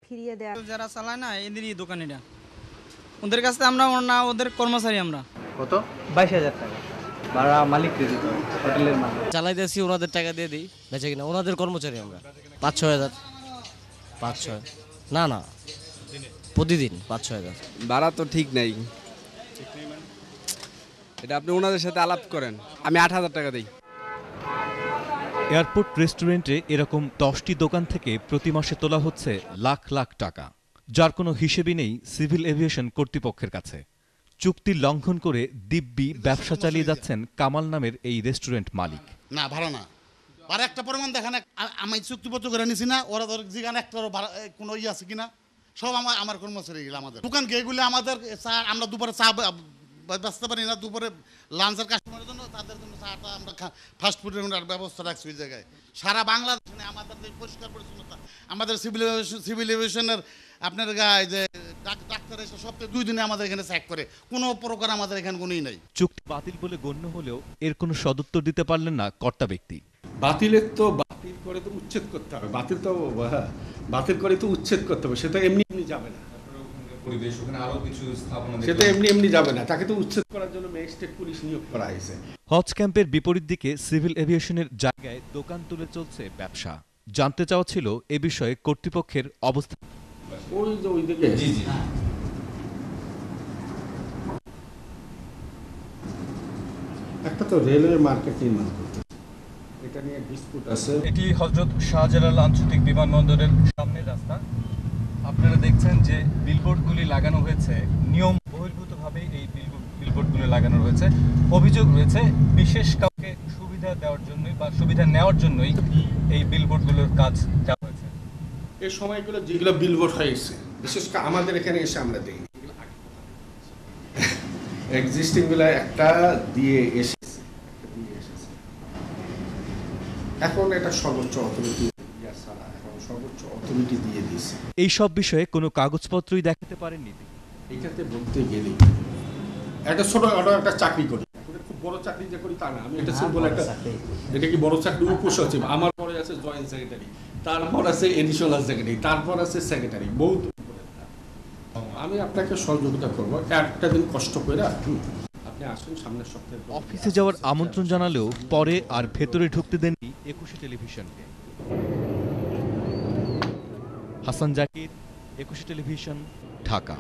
ফিরিয়ে দেওয়া। যারা চালায় না এদেরই দোকান, এটা ওদের কাছে আমরা না, ওদের কর্মচারী আমরা। কত? 22,000 টাকা ভাড়া মালিক দিয়ে দিত, হোটেলের মালিক। চালাইতেছি, ওনাদের টাকা দিয়ে দিই, বেঁচে কিনা ওনাদের কর্মচারী আমরা। 5-6 হাজার। 5-6 না না, প্রতিদিন 5-6 হাজার ভাড়া তো ঠিক নাই। এটা আপনি ওনাদের সাথে আলাপ করেন। আমি 8,000 টাকা দিই। এয়ারপোর্ট রেস্টুরেন্টে এরকম 10টি দোকান থেকে প্রতি মাসে তোলা হচ্ছে লাখ লাখ টাকা, যার কোনো হিসেবই নেই সিভিল এভিয়েশন কর্তৃপক্ষের কাছে। চুক্তি লঙ্ঘন করে দিব্যি ব্যবসা চালিয়ে যাচ্ছেন কামাল নামের এই রেস্টুরেন্ট মালিক। না ভাড়া না, আর একটা পরিমাণ দেখেন, আমি চুক্তিপত্র করে নিছি না, ওরা ধর যেখানে একটা কোনো ইয়ে আছে কিনা, সব আমার কর্মচারী গেলে আমাদের দোকান গেগুলো আমাদের চা, আমরা দুপুরে চা বেচতে পারি না, দুপুরে লাঞ্চের কাস্টমারের জন্য, তাদের জন্য চাটা আমরা ফাস্ট ফুডের ব্যবস্থা রাখছি ওই জায়গায়। সারা বাংলাদেশে আমাদের পরিষ্কার পরিচ্ছন্নতা, আমাদের সিভিল এভিয়েশনের আপনার গায়ে যে ডাক্তার এসে সপ্তাহে 2 দিনে আমাদের এখানে চেক করে, কোনো প্রকার আমাদের এখানে কোনোই নাই। চুক্তি বাতিল বলে গণ্য হলেও এর কোনো সদুত্তর দিতে পারলেন না কর্তা ব্যক্তি। বাতিলের তো বাতিল করে তো উচ্ছেদ করতে হবে, বাতিল করে তো উচ্ছেদ করতে হবে, সেটা এমনি এমনি যাবে না। পরিবেশ ওখানে আরো কিছু স্থাপনা, সেটা এমনি এমনি যাবে না, তাকে তো উচ্ছেদ করার জন্য ম্যাজিস্ট্রেট পুলিশ নিয়োগ করা হয়েছে। হজ ক্যাম্পের বিপরীত দিকে সিভিল এভিয়েশনের জায়গায় দোকান তুলে চলছে ব্যবসা। জানতে চাওয়া ছিল এ বিষয়ে কর্তৃপক্ষের অবস্থান। ওই যে ওই দিকে জি জি একটা তো রেলওয়ে মার্কেট নির্মাণ করতে, এটা নিয়ে ডিসপুট আছে। এটি হযরত শাহজালাল আন্তর্জাতিক বিমানবন্দরের সামনের রাস্তা। আপনারা দেখছেন যে বিলবোর্ডগুলি লাগানো হয়েছে নিয়ম বহির্ভূতভাবে, এই বিলবোর্ডগুলি লাগানো হয়েছে। অভিযোগ রয়েছে বিশেষ কাউকে সুবিধা দেওয়ার জন্যই বা সুবিধা নেওয়ার জন্যই এই বিলবোর্ডগুলোর কাজ দেওয়া হয়েছে। এই সময়গুলো যেগুলো বিলবোর্ড হয়েছে, বিশেষ করে আমাদের এখানে এসে আমরা দেখি এক্সিস্টিং গুলো একটা দিয়ে এসেছে, এখন এটা সর্বোচ্চ অথরিটি দিয়ে দিয়েছে। এই সব বিষয়ে কোনো কাগজপত্রই দেখাতে পারেননি। এটাতে বলতে গেলে একটা ছোট একটা চাকরি করি, খুব বড় চাকরি যে করি তা না, আমি এটা সিম্পল একটা, এটা কি বড় চাকরি, উপসচিব, আমার পরে আছে জয়েন্ট সেক্রেটারি, তারপর আছে এডিশনাল সেক্রেটারি, তারপর আছে সেক্রেটারি, বহুত। আমি আপনাকে সহযোগিতা করবো, একটা দিন কষ্ট করে আপনি আসুন সামনের সপ্তাহে। অফিসে যাওয়ার আমন্ত্রণ জানালেও পরে আর ভেতরে ঢুকতে দেননি 21 টেলিভিশনকে। হাসান জাকির, 21 টেলিভিশন, ঢাকা।